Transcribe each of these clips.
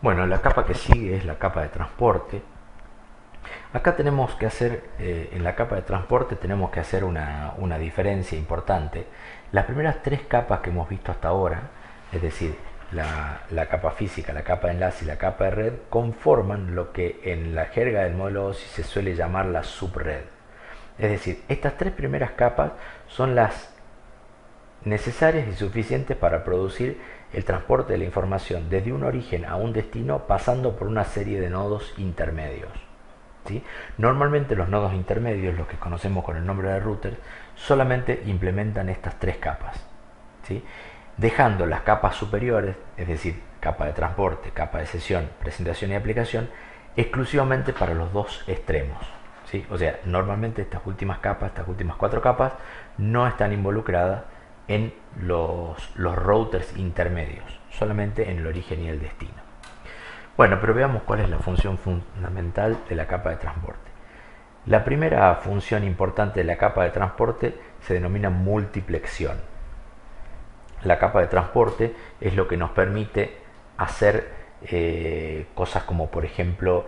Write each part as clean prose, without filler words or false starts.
Bueno, la capa que sigue es la capa de transporte. Acá tenemos que hacer, en la capa de transporte tenemos que hacer una diferencia importante. Las primeras tres capas que hemos visto hasta ahora, es decir, la capa física, la capa de enlace y la capa de red, conforman lo que en la jerga del modelo OSI se suele llamar la subred. Es decir, estas tres primeras capas son las necesarias y suficientes para producir el transporte de la información desde un origen a un destino pasando por una serie de nodos intermedios. ¿Sí? Normalmente los nodos intermedios, los que conocemos con el nombre de routers, solamente implementan estas tres capas, ¿sí? Dejando las capas superiores, es decir, capa de transporte, capa de sesión, presentación y aplicación, exclusivamente para los dos extremos, ¿sí? O sea, normalmente estas últimas capas, estas últimas cuatro capas, no están involucradas en los routers intermedios, solamente en el origen y el destino. Bueno, pero veamos cuál es la función fundamental de la capa de transporte. La primera función importante de la capa de transporte se denomina multiplexión. La capa de transporte es lo que nos permite hacer cosas como, por ejemplo,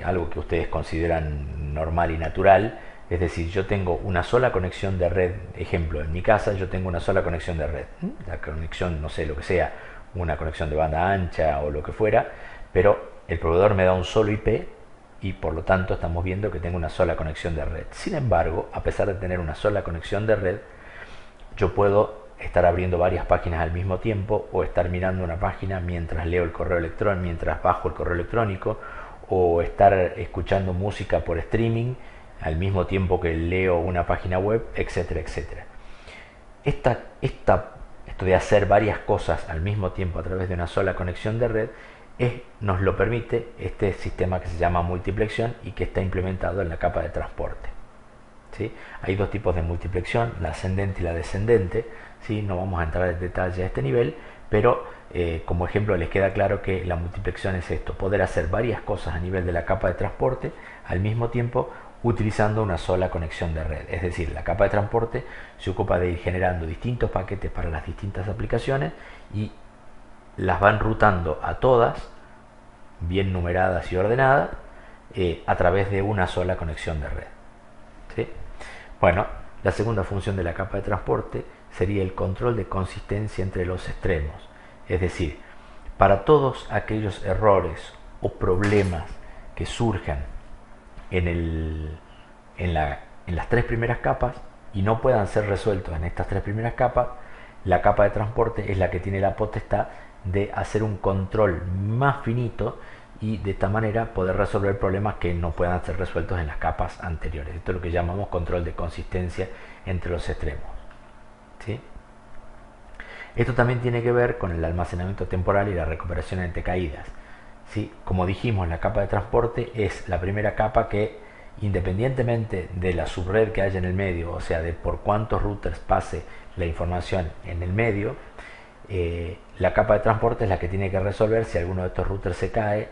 algo que ustedes consideran normal y natural. Es decir, yo tengo una sola conexión de red. Ejemplo, en mi casa yo tengo una sola conexión de red. La conexión, no sé, lo que sea, una conexión de banda ancha o lo que fuera, pero el proveedor me da un solo IP y por lo tanto estamos viendo que tengo una sola conexión de red. Sin embargo, a pesar de tener una sola conexión de red, yo puedo estar abriendo varias páginas al mismo tiempo o estar mirando una página mientras leo el correo electrónico, mientras bajo el correo electrónico, o estar escuchando música por streaming al mismo tiempo que leo una página web, etcétera, etcétera. Esto de hacer varias cosas al mismo tiempo a través de una sola conexión de red nos lo permite este sistema que se llama multiplexión y que está implementado en la capa de transporte. ¿Sí? Hay dos tipos de multiplexión, la ascendente y la descendente. ¿Sí? No vamos a entrar en detalle a este nivel, pero como ejemplo les queda claro que la multiplexión es esto: poder hacer varias cosas a nivel de la capa de transporte al mismo tiempo utilizando una sola conexión de red. Es decir, la capa de transporte se ocupa de ir generando distintos paquetes para las distintas aplicaciones y las van rutando a todas, bien numeradas y ordenadas, a través de una sola conexión de red. ¿Sí? Bueno, la segunda función de la capa de transporte sería el control de consistencia entre los extremos. Es decir, para todos aquellos errores o problemas que surjan en las tres primeras capas y no puedan ser resueltos en estas tres primeras capas, la capa de transporte es la que tiene la potestad de hacer un control más finito y de esta manera poder resolver problemas que no puedan ser resueltos en las capas anteriores. Esto es lo que llamamos control de consistencia entre los extremos. ¿Sí? Esto también tiene que ver con el almacenamiento temporal y la recuperación ante caídas. ¿Sí? Como dijimos, la capa de transporte es la primera capa que, independientemente de la subred que haya en el medio, o sea, de por cuántos routers pase la información en el medio, la capa de transporte es la que tiene que resolver si alguno de estos routers se cae,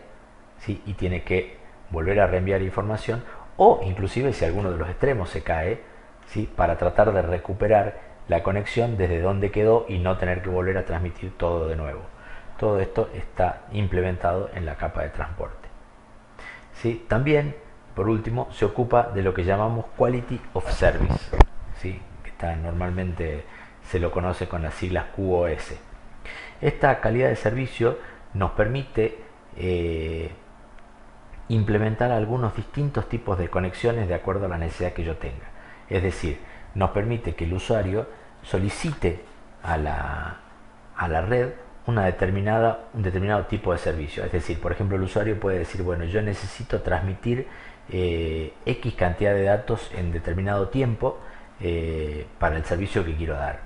¿sí? Y tiene que volver a reenviar información, o inclusive si alguno de los extremos se cae, ¿sí? Para tratar de recuperar la conexión desde donde quedó y no tener que volver a transmitir todo de nuevo. Todo esto está implementado en la capa de transporte. ¿Sí? También, por último, se ocupa de lo que llamamos Quality of Service, ¿sí? Que normalmente se lo conoce con las siglas QoS. Esta calidad de servicio nos permite implementar algunos distintos tipos de conexiones de acuerdo a la necesidad que yo tenga. Es decir, nos permite que el usuario solicite a la red un determinado tipo de servicio. Es decir, por ejemplo, el usuario puede decir, bueno, yo necesito transmitir X cantidad de datos en determinado tiempo para el servicio que quiero dar.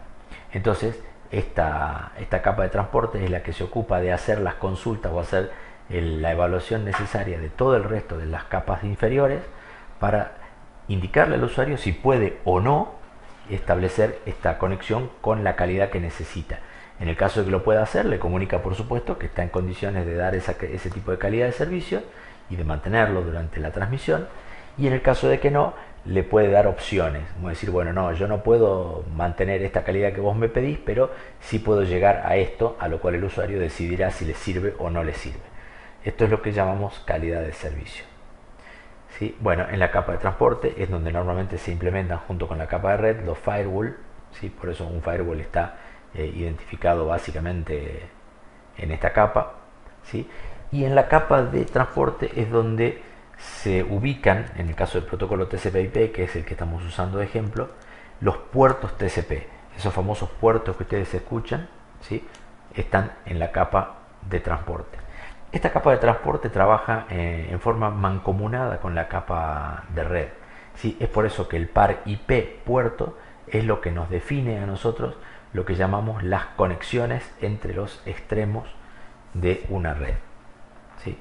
Entonces, esta capa de transporte es la que se ocupa de hacer las consultas o hacer la evaluación necesaria de todo el resto de las capas inferiores para indicarle al usuario si puede o no establecer esta conexión con la calidad que necesita. En el caso de que lo pueda hacer, le comunica por supuesto que está en condiciones de dar ese tipo de calidad de servicio y de mantenerlo durante la transmisión, y en el caso de que no, le puede dar opciones, como decir, bueno, no, yo no puedo mantener esta calidad que vos me pedís, pero sí puedo llegar a esto, a lo cual el usuario decidirá si le sirve o no le sirve. Esto es lo que llamamos calidad de servicio. ¿Sí? Bueno, en la capa de transporte es donde normalmente se implementan junto con la capa de red los firewall. ¿Sí? Por eso un firewall está identificado básicamente en esta capa. ¿Sí? Y en la capa de transporte es donde se ubican, en el caso del protocolo TCP/IP, que es el que estamos usando de ejemplo, los puertos TCP. Esos famosos puertos que ustedes escuchan, ¿sí? Están en la capa de transporte. Esta capa de transporte trabaja en forma mancomunada con la capa de red. ¿Sí? Es por eso que el par IP puerto es lo que nos define a nosotros lo que llamamos las conexiones entre los extremos de una red. ¿Sí?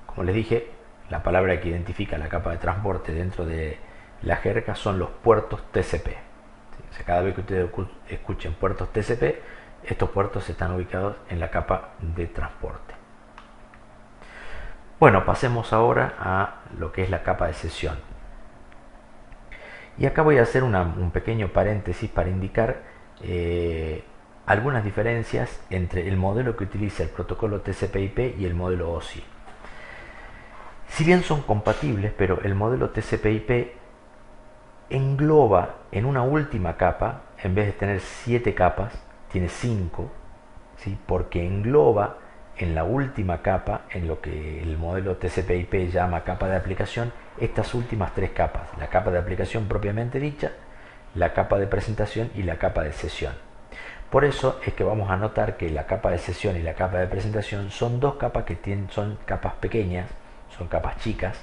Como les dije, la palabra que identifica la capa de transporte dentro de la jerga son los puertos TCP. ¿Sí? O sea, cada vez que ustedes escuchen puertos TCP, estos puertos están ubicados en la capa de transporte. Bueno, pasemos ahora a lo que es la capa de sesión. Y acá voy a hacer un pequeño paréntesis para indicar algunas diferencias entre el modelo que utiliza el protocolo TCP/IP y el modelo OSI. Si bien son compatibles, pero el modelo TCP/IP engloba en una última capa, en vez de tener 7 capas, tiene 5, ¿sí? Porque engloba en la última capa, en lo que el modelo TCP/IP llama capa de aplicación, estas últimas 3 capas: la capa de aplicación propiamente dicha, la capa de presentación y la capa de sesión. Por eso es que vamos a notar que la capa de sesión y la capa de presentación son dos capas que son capas pequeñas, son capas chicas,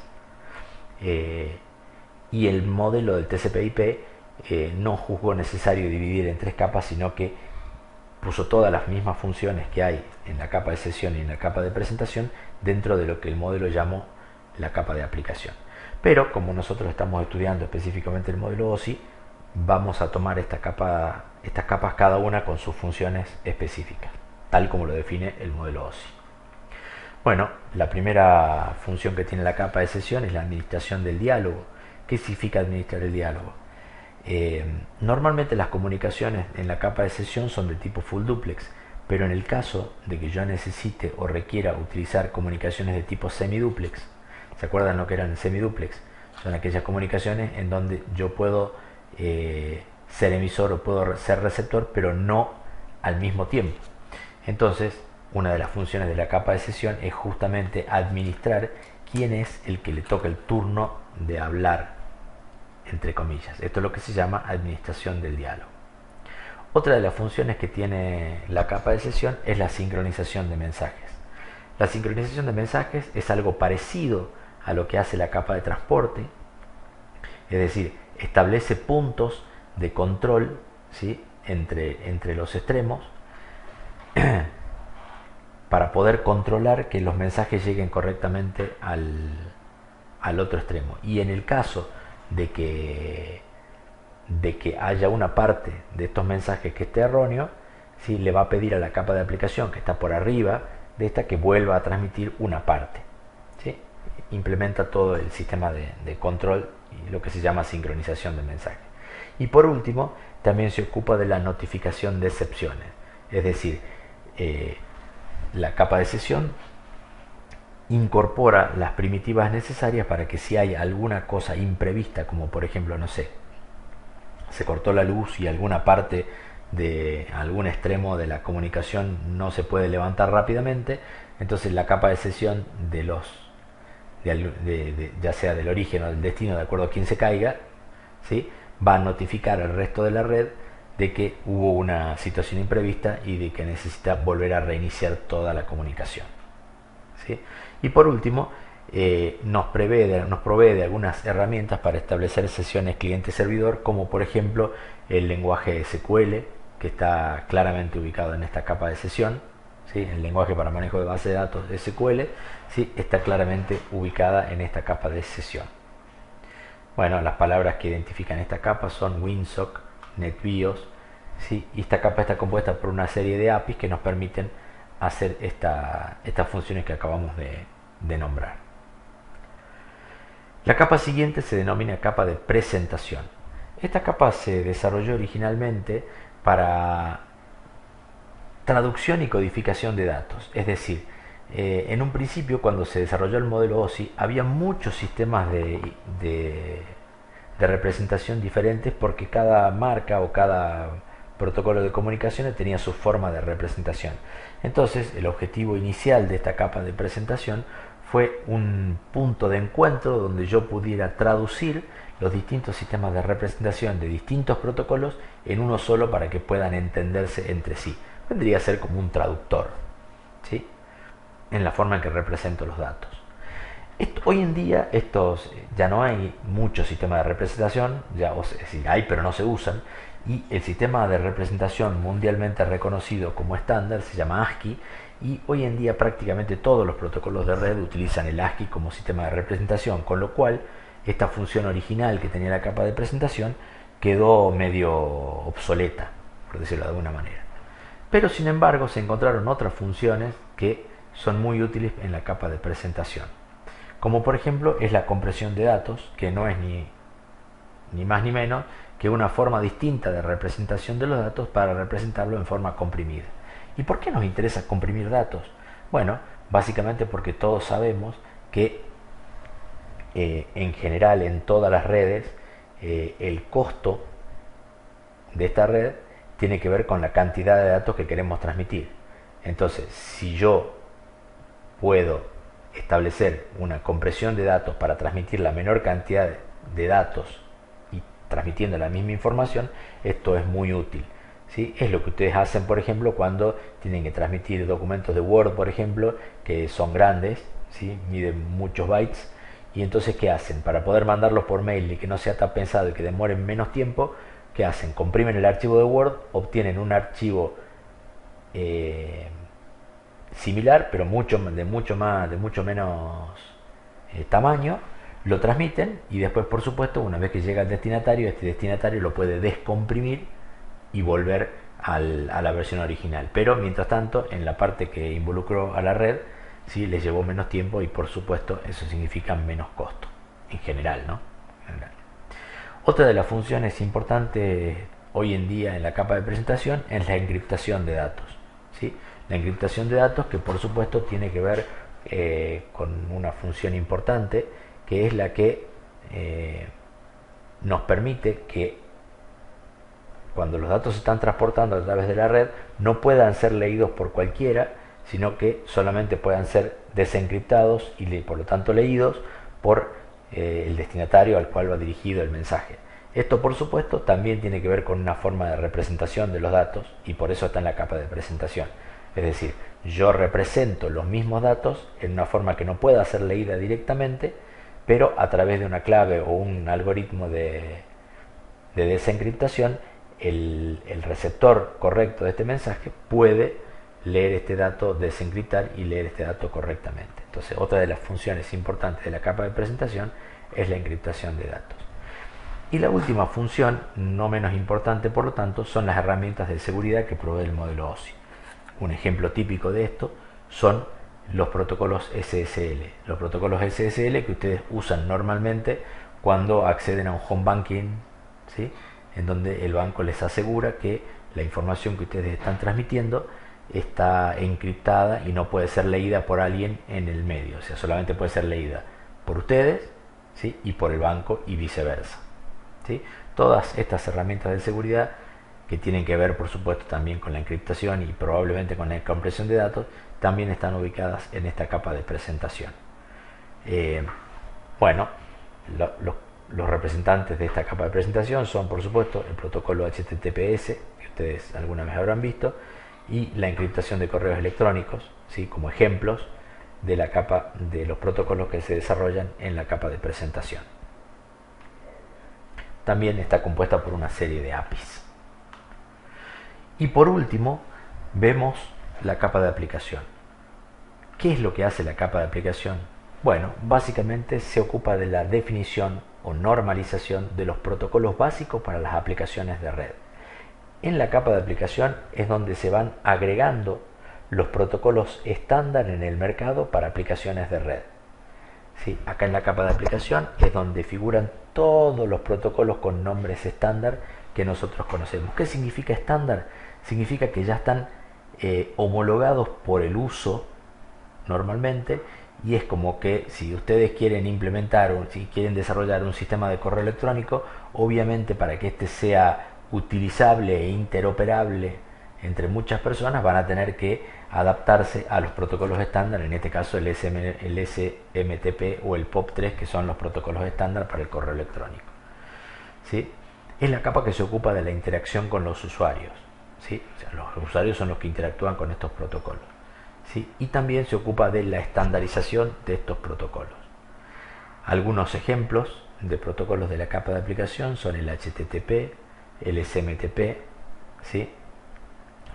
y el modelo del TCP/IP no juzgó necesario dividir en 3 capas, sino que puso todas las mismas funciones que hay en la capa de sesión y en la capa de presentación dentro de lo que el modelo llamó la capa de aplicación. Pero como nosotros estamos estudiando específicamente el modelo OSI, vamos a tomar estas capas cada una con sus funciones específicas, tal como lo define el modelo OSI. Bueno, la primera función que tiene la capa de sesión es la administración del diálogo. ¿Qué significa administrar el diálogo? Normalmente las comunicaciones en la capa de sesión son de tipo full duplex, pero en el caso de que yo necesite o requiera utilizar comunicaciones de tipo semiduplex, ¿se acuerdan lo que eran semiduplex? Son aquellas comunicaciones en donde yo puedo ser emisor o puedo ser receptor, pero no al mismo tiempo. Entonces, una de las funciones de la capa de sesión es justamente administrar quién es el que le toca el turno de hablar, entre comillas. Esto es lo que se llama administración del diálogo. Otra de las funciones que tiene la capa de sesión es la sincronización de mensajes. La sincronización de mensajes es algo parecido a lo que hace la capa de transporte, es decir, establece puntos de control, ¿sí? entre los extremos para poder controlar que los mensajes lleguen correctamente al otro extremo. Y en el caso de que haya una parte de estos mensajes que esté erróneo, ¿sí? Le va a pedir a la capa de aplicación que está por arriba de esta que vuelva a transmitir una parte, ¿sí? Implementa todo el sistema de control y lo que se llama sincronización de mensajes. Y por último, también se ocupa de la notificación de excepciones, es decir, la capa de sesión incorpora las primitivas necesarias para que si hay alguna cosa imprevista, como por ejemplo, no sé, se cortó la luz y alguna parte de algún extremo de la comunicación no se puede levantar rápidamente, entonces la capa de sesión ya sea del origen o del destino, de acuerdo a quién se caiga, ¿sí? Va a notificar al resto de la red de que hubo una situación imprevista y de que necesita volver a reiniciar toda la comunicación, ¿sí? Y por último, nos provee de algunas herramientas para establecer sesiones cliente-servidor, como por ejemplo el lenguaje SQL, que está claramente ubicado en esta capa de sesión, ¿sí? El lenguaje para manejo de base de datos SQL, ¿sí? Está claramente ubicada en esta capa de sesión. Bueno, las palabras que identifican esta capa son WinSock, NetBIOS, ¿sí? Y esta capa está compuesta por una serie de APIs que nos permiten hacer estas funciones que acabamos de nombrar. La capa siguiente se denomina capa de presentación. Esta capa se desarrolló originalmente para traducción y codificación de datos, es decir, En un principio, cuando se desarrolló el modelo OSI, había muchos sistemas de representación diferentes porque cada marca o cada protocolo de comunicaciones tenía su forma de representación. Entonces, el objetivo inicial de esta capa de presentación fue un punto de encuentro donde yo pudiera traducir los distintos sistemas de representación de distintos protocolos en uno solo para que puedan entenderse entre sí. Vendría a ser como un traductor, ¿sí?, en la forma en que represento los datos. Hoy en día ya no hay muchos sistemas de representación, es decir, hay pero no se usan, y el sistema de representación mundialmente reconocido como estándar se llama ASCII, y hoy en día prácticamente todos los protocolos de red utilizan el ASCII como sistema de representación, con lo cual esta función original que tenía la capa de presentación quedó medio obsoleta, por decirlo de alguna manera. Pero sin embargo se encontraron otras funciones que son muy útiles en la capa de presentación, como por ejemplo es la compresión de datos, que no es ni más ni menos que una forma distinta de representación de los datos para representarlo en forma comprimida. ¿Y por qué nos interesa comprimir datos? Bueno, básicamente porque todos sabemos que en general en todas las redes el costo de esta red tiene que ver con la cantidad de datos que queremos transmitir. Entonces, si yo puedo establecer una compresión de datos para transmitir la menor cantidad de datos y transmitiendo la misma información, esto es muy útil, ¿sí? Es lo que ustedes hacen, por ejemplo, cuando tienen que transmitir documentos de Word, por ejemplo, que son grandes, ¿sí?, miden muchos bytes, y entonces ¿qué hacen? Para poder mandarlos por mail y que no sea tan pesado y que demoren menos tiempo, ¿qué hacen? Comprimen el archivo de Word, obtienen un archivo similar, pero de mucho menos tamaño, lo transmiten y después, por supuesto, una vez que llega al destinatario, este destinatario lo puede descomprimir y volver a la versión original. Pero mientras tanto, en la parte que involucró a la red, sí, les llevó menos tiempo y por supuesto eso significa menos costo en general, ¿no? Otra de las funciones importantes hoy en día en la capa de presentación es la encriptación de datos, ¿sí? La encriptación de datos, que por supuesto tiene que ver con una función importante, que es la que nos permite que cuando los datos se están transportando a través de la red no puedan ser leídos por cualquiera, sino que solamente puedan ser desencriptados y por lo tanto leídos por el destinatario al cual va dirigido el mensaje. Esto, por supuesto, también tiene que ver con una forma de representación de los datos y por eso está en la capa de presentación. Es decir, yo represento los mismos datos en una forma que no pueda ser leída directamente, pero a través de una clave o un algoritmo de desencriptación, el receptor correcto de este mensaje puede leer este dato, desencriptar y leer este dato correctamente. Entonces, otra de las funciones importantes de la capa de presentación es la encriptación de datos. Y la última función, no menos importante por lo tanto, son las herramientas de seguridad que provee el modelo OSI. Un ejemplo típico de esto son los protocolos SSL. Los protocolos SSL que ustedes usan normalmente cuando acceden a un home banking, ¿sí?, en donde el banco les asegura que la información que ustedes están transmitiendo está encriptada y no puede ser leída por alguien en el medio. O sea, solamente puede ser leída por ustedes, ¿sí?, y por el banco y viceversa, ¿sí? Todas estas herramientas de seguridad que tienen que ver, por supuesto, también con la encriptación y probablemente con la compresión de datos, también están ubicadas en esta capa de presentación. Bueno, los representantes de esta capa de presentación son, por supuesto, el protocolo HTTPS, que ustedes alguna vez habrán visto, y la encriptación de correos electrónicos, ¿sí?, como ejemplos de la capa de los protocolos que se desarrollan en la capa de presentación. También está compuesta por una serie de APIs. Y por último, vemos la capa de aplicación. ¿Qué es lo que hace la capa de aplicación? Bueno, básicamente se ocupa de la definición o normalización de los protocolos básicos para las aplicaciones de red. En la capa de aplicación es donde se van agregando los protocolos estándar en el mercado para aplicaciones de red. ¿Sí? Acá en la capa de aplicación es donde figuran todos los protocolos con nombres estándar que nosotros conocemos. ¿Qué significa estándar? Significa que ya están homologados por el uso normalmente, y es como que si ustedes quieren implementar o si quieren desarrollar un sistema de correo electrónico, obviamente para que este sea utilizable e interoperable entre muchas personas van a tener que adaptarse a los protocolos estándar, en este caso el SMTP o el POP3, que son los protocolos estándar para el correo electrónico. ¿Sí? Es la capa que se ocupa de la interacción con los usuarios. ¿Sí? O sea, los usuarios son los que interactúan con estos protocolos. ¿Sí? Y también se ocupa de la estandarización de estos protocolos. Algunos ejemplos de protocolos de la capa de aplicación son el HTTP, el SMTP, ¿sí?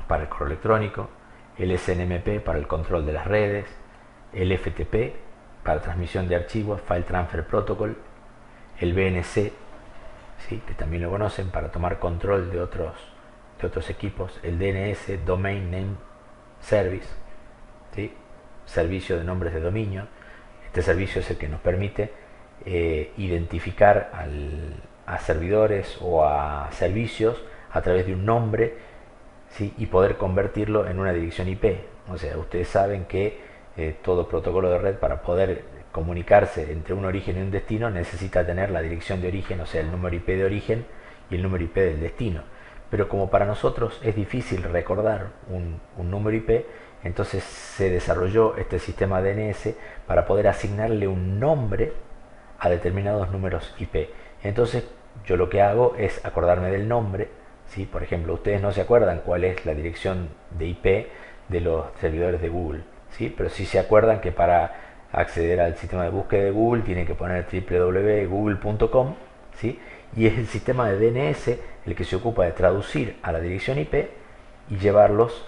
para el correo electrónico, el SNMP para el control de las redes, el FTP para transmisión de archivos, File Transfer Protocol, el BNC, ¿sí? que también lo conocen, para tomar control de otros equipos, el DNS, Domain Name Service, ¿sí? servicio de nombres de dominio. Este servicio es el que nos permite identificar a servidores o a servicios a través de un nombre, ¿sí? y poder convertirlo en una dirección IP. O sea, ustedes saben que todo protocolo de red, para poder comunicarse entre un origen y un destino, necesita tener la dirección de origen, o sea, el número IP de origen y el número IP del destino. Pero como para nosotros es difícil recordar un número IP, entonces se desarrolló este sistema DNS para poder asignarle un nombre a determinados números IP. Entonces yo lo que hago es acordarme del nombre, ¿sí? Por ejemplo, ustedes no se acuerdan cuál es la dirección de IP de los servidores de Google, ¿sí? pero sí se acuerdan que para acceder al sistema de búsqueda de Google tienen que poner www.google.com, ¿sí? y es el sistema de DNS el que se ocupa de traducir a la dirección IP y llevarlos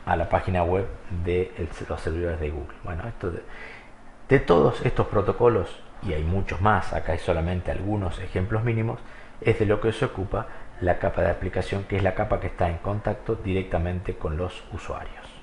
a la página web de los servidores de Google. Bueno, de todos estos protocolos, y hay muchos más, acá hay solamente algunos ejemplos mínimos, es de lo que se ocupa la capa de aplicación, que es la capa que está en contacto directamente con los usuarios.